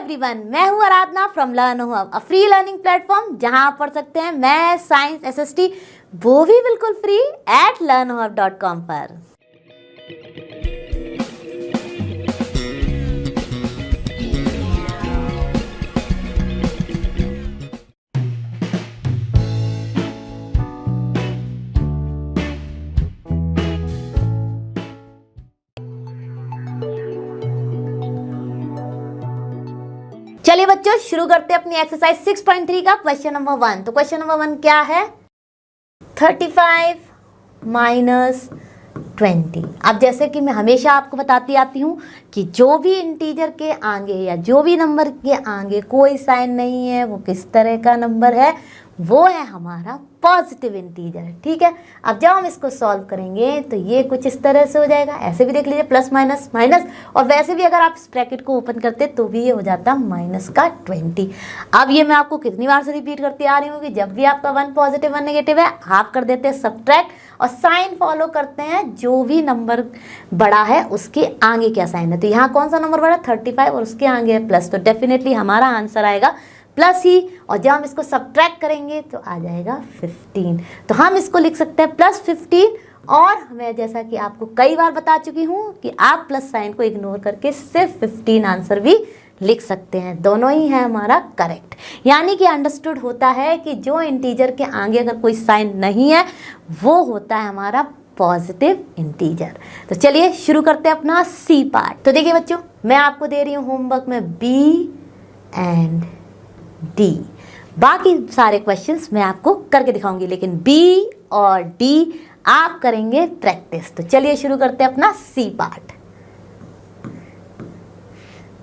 Everyone, मैं हूं Aradhana from Learn Hub, a free learning platform जहां आप पढ़ सकते हैं मैथ, साइंस, एसएसटी, वो भी बिल्कुल फ्री एट learnhub.com पर। चलिए बच्चों, शुरू करते हैं अपनी एक्सरसाइज 6.3 का क्वेश्चन नंबर 1। तो क्वेश्चन नंबर 1 क्या है? 35 माइनस 20। अब जैसे कि मैं हमेशा आपको बताती आती हूँ कि जो भी इंटीजर के आगे या जो भी नंबर के आगे कोई साइन नहीं है, वो किस तरह का नंबर है? वो है हमारा पॉजिटिव इंटीजर। ठीक है, अब जब हम इसको सॉल्व करेंगे तो ये कुछ इस तरह से हो जाएगा। ऐसे भी देख लीजिए, प्लस माइनस माइनस, और वैसे भी अगर आप इस ब्रैकेट को ओपन करते तो भी ये हो जाता माइनस का 20। अब ये मैं आपको कितनी बार से रिपीट करती आ रही हूँ कि जब भी आपका 1 पॉजिटिव 1 नेगेटिव है, आप कर देते हैं सब्ट्रैक्ट और साइन फॉलो करते हैं जो भी नंबर बड़ा है उसके आगे क्या साइन है। तो यहाँ कौन सा नंबर बड़ा? 35, और उसके आगे है प्लस, तो डेफिनेटली हमारा आंसर आएगा प्लस ही। और जब हम इसको सब्ट्रैक्ट करेंगे तो आ जाएगा 15। तो हम इसको लिख सकते हैं प्लस 15। और मैं जैसा कि आपको कई बार बता चुकी हूँ कि आप प्लस साइन को इग्नोर करके सिर्फ 15 आंसर भी लिख सकते हैं। दोनों ही है हमारा करेक्ट। यानी कि अंडरस्टूड होता है कि जो इंटीजर के आगे अगर कोई साइन नहीं है वो होता है हमारा पॉजिटिव इंटीजर। तो चलिए शुरू करते हैं अपना सी पार्ट। तो देखिए बच्चों, मैं आपको दे रही हूँ होमवर्क में बी एंड डी। बाकी सारे क्वेश्चंस मैं आपको करके दिखाऊंगी, लेकिन बी और डी आप करेंगे प्रैक्टिस। तो चलिए शुरू करते हैं अपना सी पार्ट।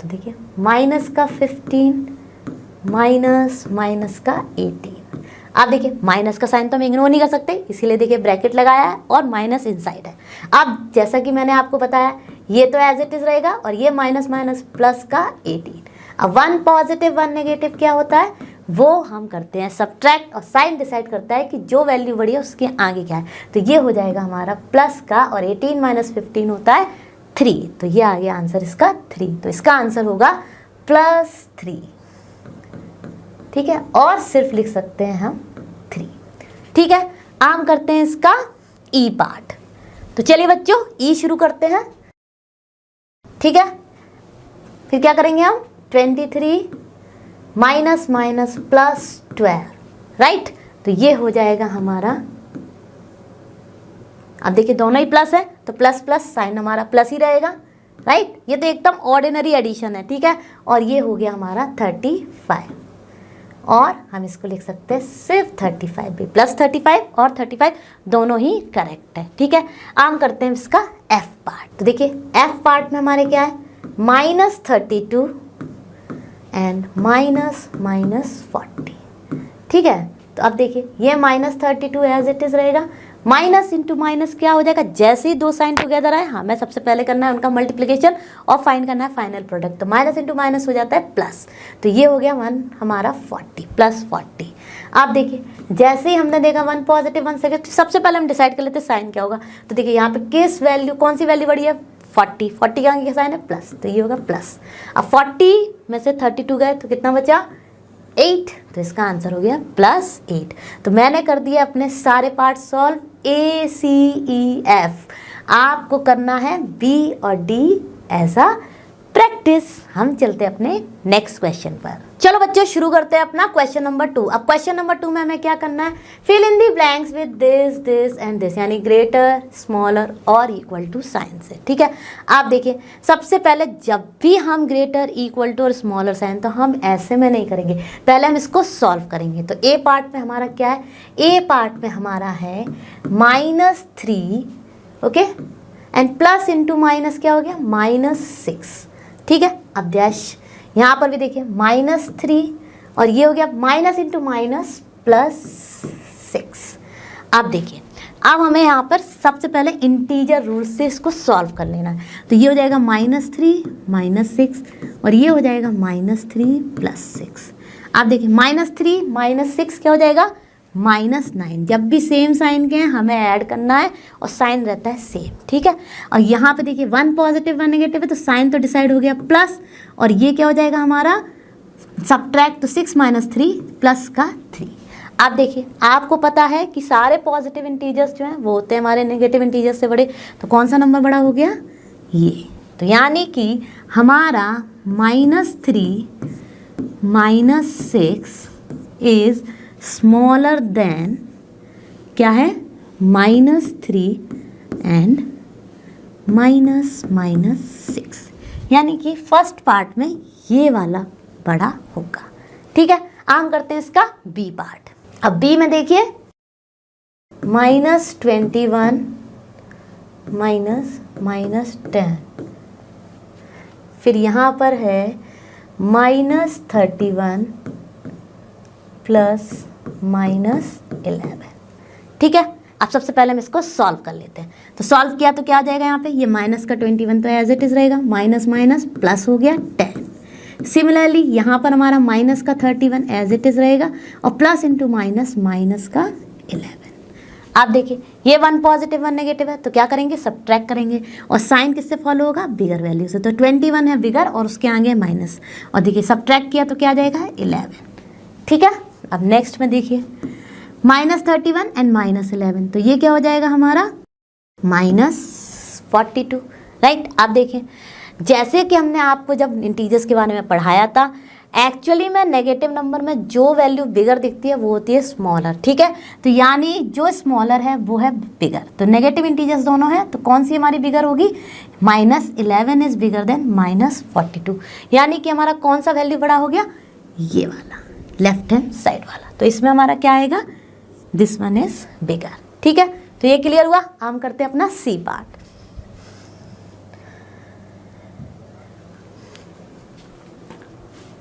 तो देखिए, माइनस का 15 माइनस माइनस का 18। आप देखिए, माइनस का साइन तो हम इग्नोर नहीं कर सकते, इसीलिए देखिए ब्रैकेट लगाया है और माइनस इनसाइड है। अब जैसा कि मैंने आपको बताया, ये तो एज इट इज रहेगा और ये माइनस माइनस प्लस का 18। अब 1 पॉजिटिव 1 नेगेटिव क्या होता है वो हम करते हैं सब्ट्रैक्ट, और साइन डिसाइड करता है कि जो वैल्यू बड़ी है उसके आगे क्या है। तो ये हो जाएगा हमारा प्लस का, और 18 माइनस 15 होता है 3। तो ये आ गया आंसर इसका 3। तो इसका आंसर होगा +3। ठीक है, और सिर्फ लिख सकते हैं हम 3। ठीक है, आम करते हैं इसका ई पार्ट। तो चलिए बच्चों, ई शुरू करते हैं। ठीक है, फिर क्या करेंगे हम? 23 माइनस माइनस प्लस 12, राइट। तो ये हो जाएगा हमारा, अब देखिए दोनों ही प्लस है तो प्लस प्लस साइन हमारा प्लस ही रहेगा, राइट। ये तो एकदम ऑर्डिनरी एडिशन है, ठीक है। और ये हो गया हमारा 35, और हम इसको लिख सकते हैं सिर्फ 35 भी। प्लस 35 और 35 दोनों ही करेक्ट है। ठीक है, आम करते हैं इसका एफ पार्ट। तो देखिए, एफ पार्ट में हमारे क्या है? -32 एंड माइनस माइनस 40। ठीक है, तो अब देखिए ये -32 एज इट इज रहेगा। माइनस इंटू माइनस क्या हो जाएगा? जैसे ही दो साइन टुगेदर आए, हमें सबसे पहले करना है उनका मल्टीप्लिकेशन और फाइंड करना है फाइनल प्रोडक्ट। तो माइनस इंटू माइनस हो जाता है प्लस। तो ये हो गया 1 हमारा 40 + 40। आप देखिए, जैसे ही हमने देखा 1 पॉजिटिव 1 सेकेंड, सबसे पहले हम डिसाइड कर लेते हैं साइन क्या होगा। तो देखिए यहाँ पे किस वैल्यू, कौन सी वैल्यू बड़ी है? 40। 40 का आगे साइन है प्लस, तो ये होगा प्लस। अब 40 में से 32 गए तो कितना बचा? 8। तो इसका आंसर हो गया +8। तो मैंने कर दिया अपने सारे part solve, A C E F। आपको करना है B और D एज अ प्रैक्टिस। हम चलते हैं अपने नेक्स्ट क्वेश्चन पर। चलो बच्चों, शुरू करते हैं अपना क्वेश्चन नंबर 2। अब क्वेश्चन नंबर 2 में हमें क्या करना है? Fill in the blanks with this this and this, यानी ग्रेटर, स्मॉलर और इक्वल टू साइन से। ठीक है, आप देखिए, सबसे पहले जब भी हम ग्रेटर, इक्वल टू और स्मॉलर साइन, तो हम ऐसे में नहीं करेंगे, पहले हम इसको सॉल्व करेंगे। तो ए पार्ट में हमारा क्या है? ए पार्ट में हमारा है -3, okay, and plus into minus क्या हो गया? -6। ठीक है, अब डैश यहाँ पर भी देखिए -3, और ये हो गया माइनस इंटू माइनस +6। अब देखिए, अब हमें यहाँ पर सबसे पहले इंटीजर रूल से इसको सॉल्व कर लेना है। तो ये हो जाएगा -3 -6, और ये हो जाएगा -3 + 6। आप देखिए, -3 -6 क्या हो जाएगा? -9। जब भी सेम साइन के हैं हमें ऐड करना है और साइन रहता है सेम। ठीक है, और यहाँ पे देखिए 1 पॉजिटिव 1 नेगेटिव है, तो साइन तो डिसाइड हो गया प्लस, और ये क्या हो जाएगा हमारा सब्ट्रैक्ट तो 6 माइनस 3 प्लस का 3। आप देखिए, आपको पता है कि सारे पॉजिटिव इंटीजर्स जो हैं वो होते हैं हमारे नेगेटिव इंटीजर्स से बड़े, तो कौन सा नंबर बड़ा हो गया, ये। तो यानी कि हमारा -3 -6 इज स्मॉलर देन क्या है, -3 एंड -6, यानी कि फर्स्ट पार्ट में ये वाला बड़ा होगा। ठीक है, आम करते हैं इसका बी पार्ट। अब बी में देखिए -21 -10, फिर यहाँ पर है -31 प्लस -11। ठीक है, अब सबसे पहले हम इसको सॉल्व कर लेते हैं। तो सॉल्व किया तो क्या आ जाएगा, यहाँ पे ये माइनस का 21 तो एज इट इज रहेगा, माइनस माइनस प्लस हो गया 10। सिमिलरली यहाँ पर हमारा माइनस का 31 एज इट इज रहेगा और प्लस इंटू माइनस माइनस का 11। आप देखिए ये 1 पॉजिटिव 1 नेगेटिव है, तो क्या करेंगे, सब्ट्रैक्ट करेंगे और साइन किससे फॉलो होगा, बिगर वैल्यू से। तो 21 है बिगर और उसके आगे है माइनस, और देखिए सब्ट्रैक्ट किया तो क्या आ जाएगा, 11। ठीक है, अब नेक्स्ट में देखिए -31 एंड -11, तो ये क्या हो जाएगा हमारा -42। राइट, आप देखिए जैसे कि हमने आपको जब इंटीजर्स के बारे में पढ़ाया था, एक्चुअली में नेगेटिव नंबर में जो वैल्यू बिगर दिखती है वो होती है स्मॉलर। ठीक है, तो यानी जो स्मॉलर है वो है बिगर। तो नेगेटिव इंटीजर्स दोनों है, तो कौन सी हमारी बिगर होगी, -11 इज बिगर देन -42, यानी कि हमारा कौन सा वैल्यू बड़ा हो गया, ये वाला लेफ्ट हैंड साइड वाला। तो इसमें हमारा क्या आएगा, दिस वन इज बिगर। ठीक है, तो ये क्लियर हुआ। हम करते हैं अपना सी पार्ट।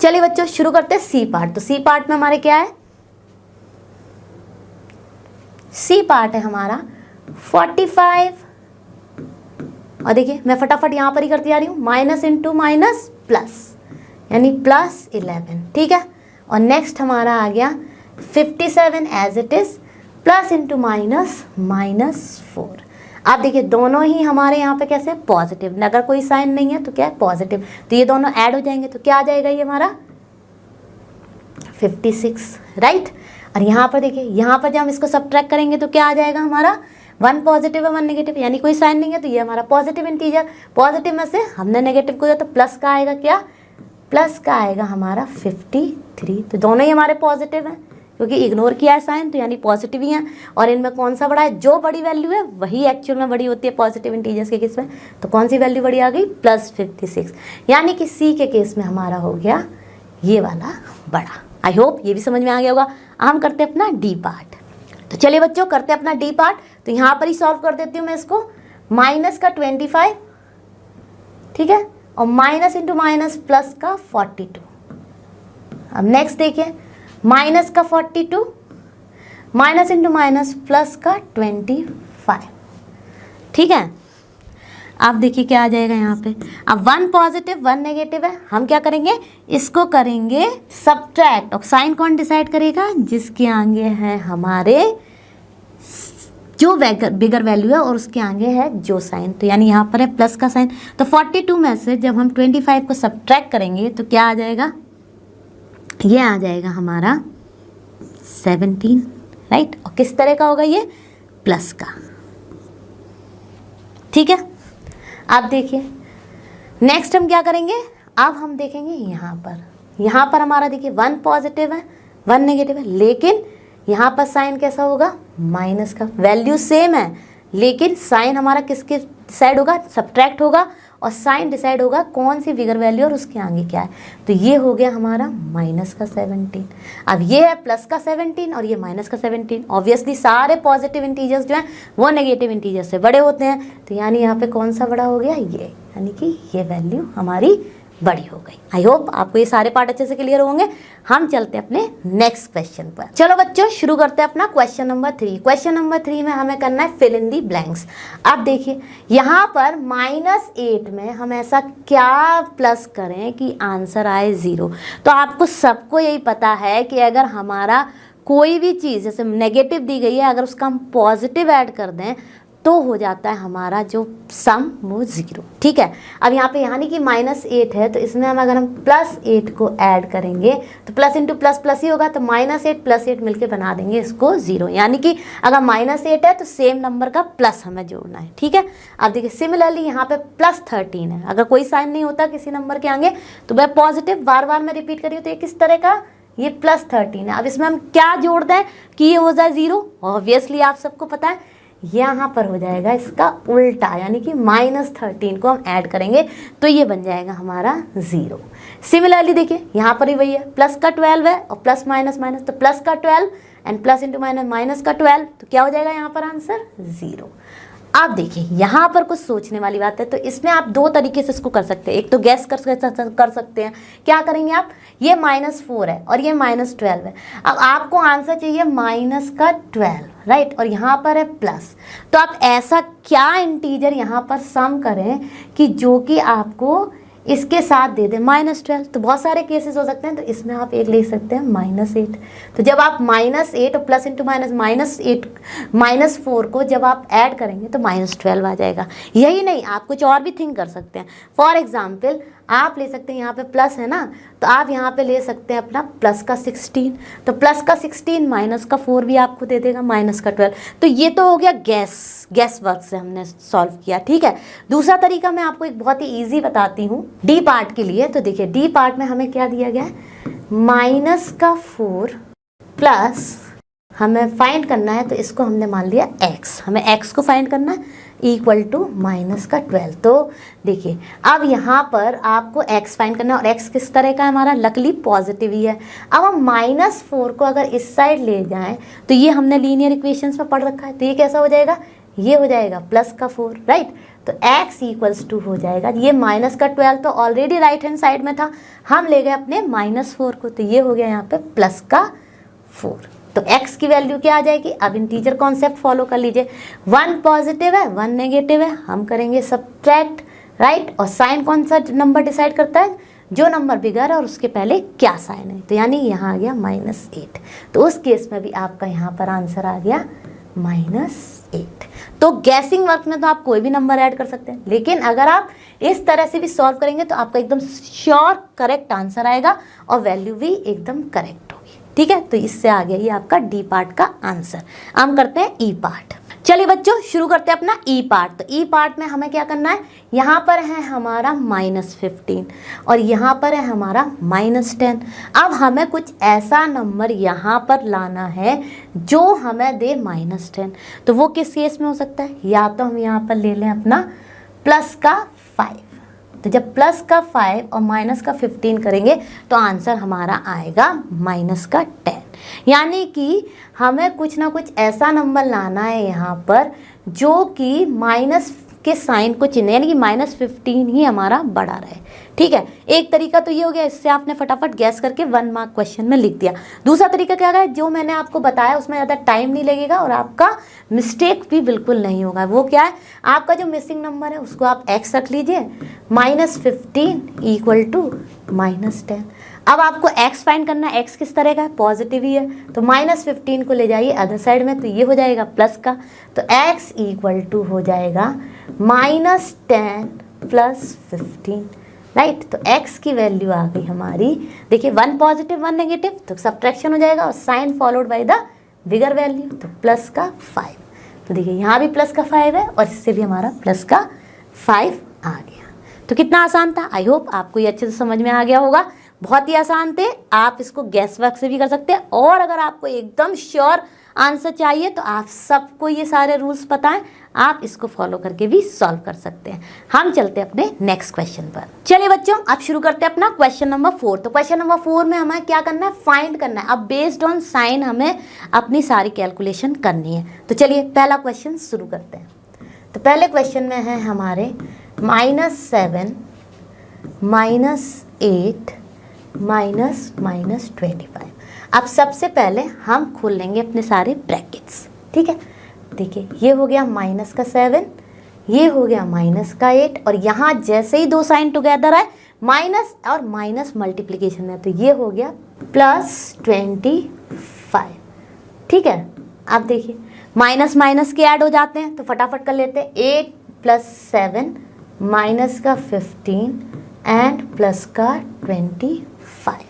चलिए बच्चों शुरू करते हैं सी पार्ट। तो सी पार्ट में हमारे क्या है, सी पार्ट है हमारा 45, और देखिए मैं फटाफट यहां पर ही करती जा रही हूं, माइनस इंटू माइनस प्लस, यानी +11। ठीक है, और नेक्स्ट हमारा आ गया 57 as it is, plus into minus -4। आप देखिए दोनों ही हमारे यहाँ पे कैसे पॉजिटिव, अगर कोई साइन नहीं है तो क्या है पॉजिटिव, तो ये दोनों ऐड हो जाएंगे तो क्या आ जाएगा, ये हमारा 56। राइट, और यहाँ पर देखिए, यहाँ पर जब हम इसको सब्ट्रैक्ट करेंगे तो क्या आ जाएगा हमारा, 1 पॉजिटिव है 1 नेगेटिव, यानी कोई साइन नहीं है तो ये हमारा पॉजिटिव इंटीजर। पॉजिटिव में से हमने नेगेटिव को दिया तो प्लस का आएगा, क्या प्लस का आएगा हमारा 53। तो दोनों ही हमारे पॉजिटिव हैं क्योंकि इग्नोर किया है साइन, तो यानी पॉजिटिव ही हैं। और इनमें कौन सा बड़ा है, जो बड़ी वैल्यू है वही एक्चुअल में बड़ी होती है पॉजिटिव इंटीजर्स के केस में। तो कौन सी वैल्यू बड़ी आ गई, +56, यानी कि सी के केस में हमारा हो गया ये वाला बड़ा। आई होप ये भी समझ में आ गया होगा। हम करते हैं अपना डी पार्ट। तो चलिए बच्चों करते हैं अपना डी पार्ट। तो यहाँ पर ही सॉल्व कर देती हूँ मैं इसको, माइनस का 25, ठीक है, और माइनस इंटू माइनस प्लस का 42। अब नेक्स्ट देखिए, माइनस का 42, माइनस इंटू माइनस प्लस का 25। ठीक है, आप देखिए क्या आ जाएगा यहाँ पे। अब 1 पॉजिटिव 1 नेगेटिव है, हम क्या करेंगे, इसको करेंगे सब्ट्रैक्ट। और साइन कौन डिसाइड करेगा, जिसके आगे है हमारे जो बिगर वैल्यू है और उसके आगे है जो साइन। तो यानी यहाँ पर है प्लस का साइन। तो 42 में से जब हम 25 को सब्ट्रैक्ट करेंगे तो क्या आ जाएगा, ये आ जाएगा हमारा 17। राइट, और किस तरह का होगा ये, प्लस का। ठीक है, आप देखिए नेक्स्ट हम क्या करेंगे, अब हम देखेंगे यहाँ पर हमारा देखिए 1 पॉजिटिव है 1 नेगेटिव है, लेकिन यहाँ पर साइन कैसा होगा, माइनस का। वैल्यू सेम है लेकिन साइन हमारा किसके डिसाइड होगा, सब्ट्रैक्ट होगा, और साइन डिसाइड होगा कौन सी बिगर वैल्यू और उसके आगे क्या है। तो ये हो गया हमारा माइनस का 17। अब ये है प्लस का 17 और ये माइनस का 17। ऑब्वियसली सारे पॉजिटिव इंटीजर्स जो हैं वो नेगेटिव इंटीजर्स से बड़े होते हैं। तो यानी यहाँ पे कौन सा बड़ा हो गया, ये, यानी कि ये वैल्यू हमारी बड़ी हो गई। आई होप आपको ये सारे पार्ट अच्छे से क्लियर होंगे। हम चलते हैं अपने नेक्स्ट क्वेश्चन पर। चलो बच्चों शुरू करते हैं अपना क्वेश्चन नंबर 3। क्वेश्चन नंबर 3 में हमें करना है फिल इन दी ब्लैंक्स। अब देखिए यहाँ पर -8 में हम ऐसा क्या प्लस करें कि आंसर आए 0। तो आपको सबको यही पता है कि अगर हमारा कोई भी चीज़ जैसे नेगेटिव दी गई है, अगर उसका हम पॉजिटिव ऐड कर दें तो हो जाता है हमारा जो सम वो 0। ठीक है, अब यहाँ पे यानी कि -8 है, तो इसमें हम अगर हम +8 को ऐड करेंगे तो प्लस इंटू प्लस प्लस ही होगा, तो -8 + 8 मिलके बना देंगे इसको 0। यानी कि अगर -8 है तो सेम नंबर का प्लस हमें जोड़ना है। ठीक है, अब देखिए सिमिलरली यहाँ पे +13 है, अगर कोई साइन नहीं होता किसी नंबर के आगे तो वह पॉजिटिव, बार बार मैं रिपीट कर रही हूँ, तो ये किस तरह का, ये +13 है। अब इसमें हम क्या जोड़ दें कि ये हो जाए 0, ऑब्वियसली आप सबको पता है यहाँ पर हो जाएगा इसका उल्टा, यानी कि -13 को हम ऐड करेंगे तो ये बन जाएगा हमारा 0। सिमिलरली देखिए यहाँ पर ही वही है, प्लस का 12 है और प्लस माइनस माइनस, तो प्लस का 12 and plus into minus, minus का 12, तो क्या हो जाएगा यहाँ पर आंसर 0। अब देखिए यहाँ पर कुछ सोचने वाली बात है, तो इसमें आप दो तरीके से इसको कर सकते हैं। एक तो गैस कर सकते हैं, क्या करेंगे आप, ये -4 है और ये -12 है, अब आपको आंसर चाहिए -12, राइट, और यहाँ पर है प्लस, तो आप ऐसा क्या इंटीजर यहाँ पर सम करें कि जो कि आपको इसके साथ दे दें -12। तो बहुत सारे केसेस हो सकते हैं, तो इसमें आप एक ले सकते हैं -8। तो जब आप -8 और प्लस इंटू माइनस -8 -4 को जब आप ऐड करेंगे तो -12 आ जाएगा। यही नहीं, आप कुछ और भी थिंक कर सकते हैं। फॉर एग्जाम्पल आप ले सकते हैं, यहाँ पे प्लस है ना, तो आप यहाँ पे ले सकते हैं अपना प्लस का 16, तो प्लस का 16 माइनस का 4 भी आपको दे देगा, माइनस का 12। तो ये तो हो गया गैस वर्क से हमने सॉल्व किया। ठीक है, दूसरा तरीका मैं आपको एक बहुत ही ईजी बताती हूँ डी पार्ट के लिए। तो देखिए डी पार्ट में हमें क्या दिया गया है, -4 प्लस हमें फाइंड करना है, तो इसको हमने मान लिया x, हमें x को फाइंड करना है इक्वल टू -12। तो देखिए अब यहाँ पर आपको x फाइंड करना है, और x किस तरह का है हमारा, लकली पॉजिटिव ही है। अब हम -4 को अगर इस साइड ले जाएं तो ये हमने लीनियर इक्वेशंस में पढ़ रखा है, तो ये कैसा हो जाएगा, ये हो जाएगा प्लस का 4, राइट। तो x इक्वल्स टू हो जाएगा, ये माइनस का 12 तो ऑलरेडी राइट हैंड साइड में था, हम ले गए अपने -4 को, तो ये हो गया यहाँ पे प्लस का 4। तो x की वैल्यू क्या आ जाएगी, अब इंटीजर कॉन्सेप्ट फॉलो कर लीजिए, 1 पॉजिटिव है 1 नेगेटिव है, हम करेंगे सब्ट्रैक्ट, राइट, और साइन कौन सा नंबर डिसाइड करता है, जो नंबर बिगर है और उसके पहले क्या साइन है, तो यानी यहाँ आ गया -8। तो उस केस में भी आपका यहाँ पर आंसर आ गया -8। तो गैसिंग वर्क में तो आप कोई भी नंबर ऐड कर सकते हैं, लेकिन अगर आप इस तरह से भी सॉल्व करेंगे तो आपका एकदम श्योर करेक्ट आंसर आएगा और वैल्यू भी एकदम करेक्ट होगी। ठीक है, तो इससे आ गया ये आपका डी पार्ट का आंसर। हम करते हैं ई पार्ट। चलिए बच्चों शुरू करते हैं अपना ई पार्ट। तो ई पार्ट में हमें क्या करना है, यहाँ पर है हमारा -15 और यहाँ पर है हमारा -10। अब हमें कुछ ऐसा नंबर यहाँ पर लाना है जो हमें दे -10। तो वो किस केस में हो सकता है, या तो हम यहाँ पर ले लें अपना प्लस का 5, तो जब प्लस का 5 और माइनस का 15 करेंगे तो आंसर हमारा आएगा -10। यानी कि हमें कुछ ना कुछ ऐसा नंबर लाना है यहाँ पर जो कि माइनस के साइन को चिन्ह, यानी कि -15 ही हमारा बड़ा रहे। ठीक है, एक तरीका तो ये हो गया, इससे आपने फटाफट गैस करके 1 मार्क क्वेश्चन में लिख दिया। दूसरा तरीका क्या है, जो मैंने आपको बताया उसमें ज़्यादा टाइम नहीं लगेगा और आपका मिस्टेक भी बिल्कुल नहीं होगा। वो क्या है, आपका जो मिसिंग नंबर है उसको आप x रख लीजिए, -15 इक्वल टू -10। अब आपको x फाइंड करना है, x किस तरह का है, पॉजिटिव ही है, तो -15 को ले जाइए अदर साइड में, तो ये हो जाएगा प्लस का, तो x इक्वल टू हो जाएगा -10 + 15, राइट। तो x की वैल्यू आ गई हमारी, देखिए 1 पॉजिटिव 1 नेगेटिव, तो सब्ट्रैक्शन हो जाएगा और sign followed by the bigger value, तो प्लस का 5। तो देखिए यहाँ भी प्लस का 5 है और इससे भी हमारा प्लस का 5 आ गया। तो कितना आसान था, आई होप आपको ये अच्छे से समझ में आ गया होगा। बहुत ही आसान थे, आप इसको गैस वर्क से भी कर सकते हैं, और अगर आपको एकदम श्योर आंसर चाहिए तो आप सबको ये सारे रूल्स पता है, आप इसको फॉलो करके भी सॉल्व कर सकते हैं। हम चलते हैं अपने नेक्स्ट क्वेश्चन पर। चलिए बच्चों अब शुरू करते हैं अपना क्वेश्चन नंबर 4। तो क्वेश्चन नंबर 4 में हमें क्या करना है, फाइंड करना है। अब बेस्ड ऑन साइन हमें अपनी सारी कैलकुलेशन करनी है। तो चलिए पहला क्वेश्चन शुरू करते हैं। तो पहले क्वेश्चन में है हमारे -7 -8 -25। अब सबसे पहले हम खोल लेंगे अपने सारे ब्रैकेट्स। ठीक है, देखिए ये हो गया -7, ये हो गया -8, और यहाँ जैसे ही दो साइन टुगेदर आए, माइनस और माइनस मल्टीप्लिकेशन है, तो ये हो गया +25। ठीक है, आप देखिए माइनस माइनस के ऐड हो जाते हैं, तो फटाफट कर लेते हैं। 8 + 7 माइनस का 15 एंड प्लस का 25।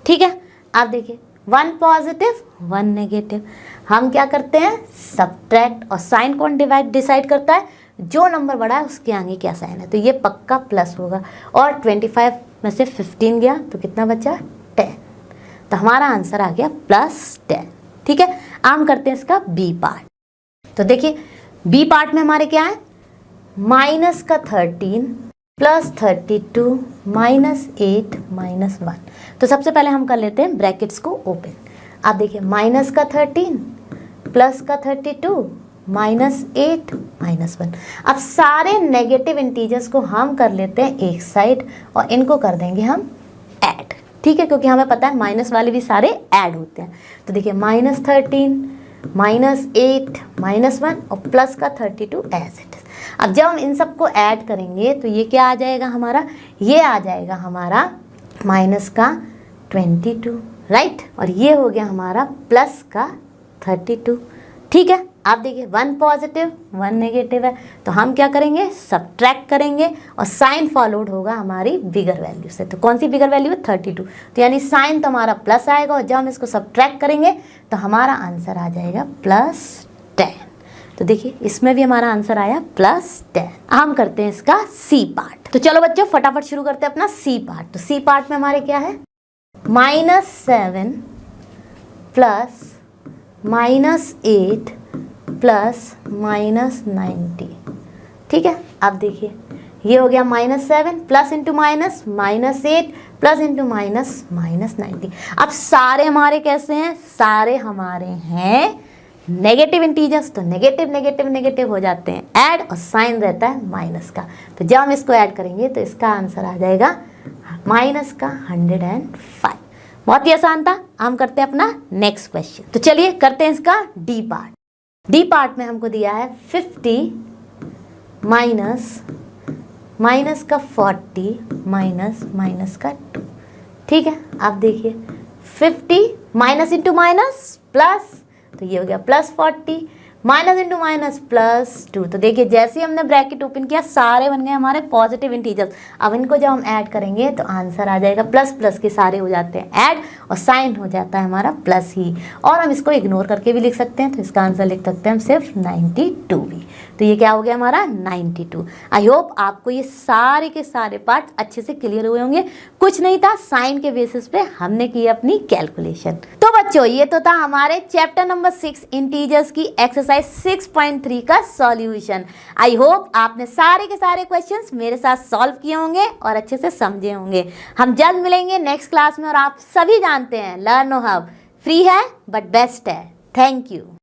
ठीक है, आप देखिए 1 पॉजिटिव 1 नेगेटिव। हम क्या करते हैं, सब्ट्रैक्ट, और साइन कौन डिसाइड करता है, जो नंबर बड़ा है उसके आगे क्या साइन है, तो ये पक्का प्लस होगा। और 25 में से 15 गया तो कितना बचा, 10। तो हमारा आंसर आ गया +10। ठीक है, हम करते हैं इसका बी पार्ट। तो देखिए बी पार्ट में हमारे क्या है, माइनस का 13 + 32 -8 -1। तो सबसे पहले हम कर लेते हैं ब्रैकेट्स को ओपन। आप देखिए माइनस का 13 प्लस का 32 -8 -1। अब सारे नेगेटिव इंटीजर्स को हम कर लेते हैं एक साइड और इनको कर देंगे हम ऐड। ठीक है, क्योंकि हमें पता है माइनस वाले भी सारे ऐड होते हैं। तो देखिए -13 -8 -1 और प्लस का 32 एज इट इज। अब जब हम इन सबको ऐड करेंगे तो ये क्या आ जाएगा हमारा, ये आ जाएगा हमारा माइनस का 22, राइट, और ये हो गया हमारा प्लस का 32। ठीक है, आप देखिए 1 पॉजिटिव 1 नेगेटिव है, तो हम क्या करेंगे, सब्ट्रैक्ट करेंगे और साइन फॉलोड होगा हमारी बिगर वैल्यू से। तो कौन सी बिगर वैल्यू है, 32। तो यानी साइन तो हमारा प्लस आएगा और जब हम इसको सब्ट्रैक्ट करेंगे तो हमारा आंसर आ जाएगा +10। तो देखिए इसमें भी हमारा आंसर आया +10। हम करते हैं इसका सी पार्ट। तो चलो बच्चों फटाफट शुरू करते हैं अपना सी पार्ट। तो सी पार्ट में हमारे क्या है, -7 प्लस -8 प्लस -90। ठीक है, आप देखिए ये हो गया -7 plus into minus -8 plus into minus -90। अब सारे हमारे कैसे हैं, सारे हमारे हैं नेगेटिव इंटीजर्स, तो नेगेटिव नेगेटिव नेगेटिव हो जाते हैं ऐड और साइन रहता है माइनस का। तो जब हम इसको ऐड करेंगे तो इसका आंसर आ जाएगा -105। बहुत ही आसान था। हम करते हैं अपना नेक्स्ट क्वेश्चन। तो चलिए करते हैं इसका डी पार्ट। डी पार्ट में हमको दिया है 50 माइनस का 40 माइनस का 2। ठीक है, आप देखिए 50 माइनस इंटू माइनस प्लस, तो ये हो गया +40 माइनस इंटू माइनस +2। तो देखिए जैसे ही हमने ब्रैकेट ओपन किया सारे बन गए हमारे पॉजिटिव इंटीजर्स। अब इनको जब हम ऐड करेंगे तो आंसर आ जाएगा प्लस के सारे हो जाते हैं ऐड और साइन हो जाता है हमारा प्लस ही। और हम इसको इग्नोर करके भी लिख सकते हैं, तो इसका आंसर लिख सकते हैं हम सिर्फ 92 भी। तो ये क्या हो गया हमारा 92। आई होप आपको ये सारे के सारे पार्ट अच्छे से क्लियर हुए होंगे। कुछ नहीं था, साइन के बेसिस पे हमने की अपनी कैलकुलेशन। तो बच्चों ये तो था हमारे चैप्टर नंबर 6 इंटीजर्स की एक्सरसाइज 6.3 का सॉल्यूशन। आई होप आपने सारे के सारे क्वेश्चंस मेरे साथ सॉल्व किए होंगे और अच्छे से समझे होंगे। हम जल्द मिलेंगे नेक्स्ट क्लास में। और आप सभी जानते हैं लर्नो हब फ्री है बट बेस्ट है। Thank you.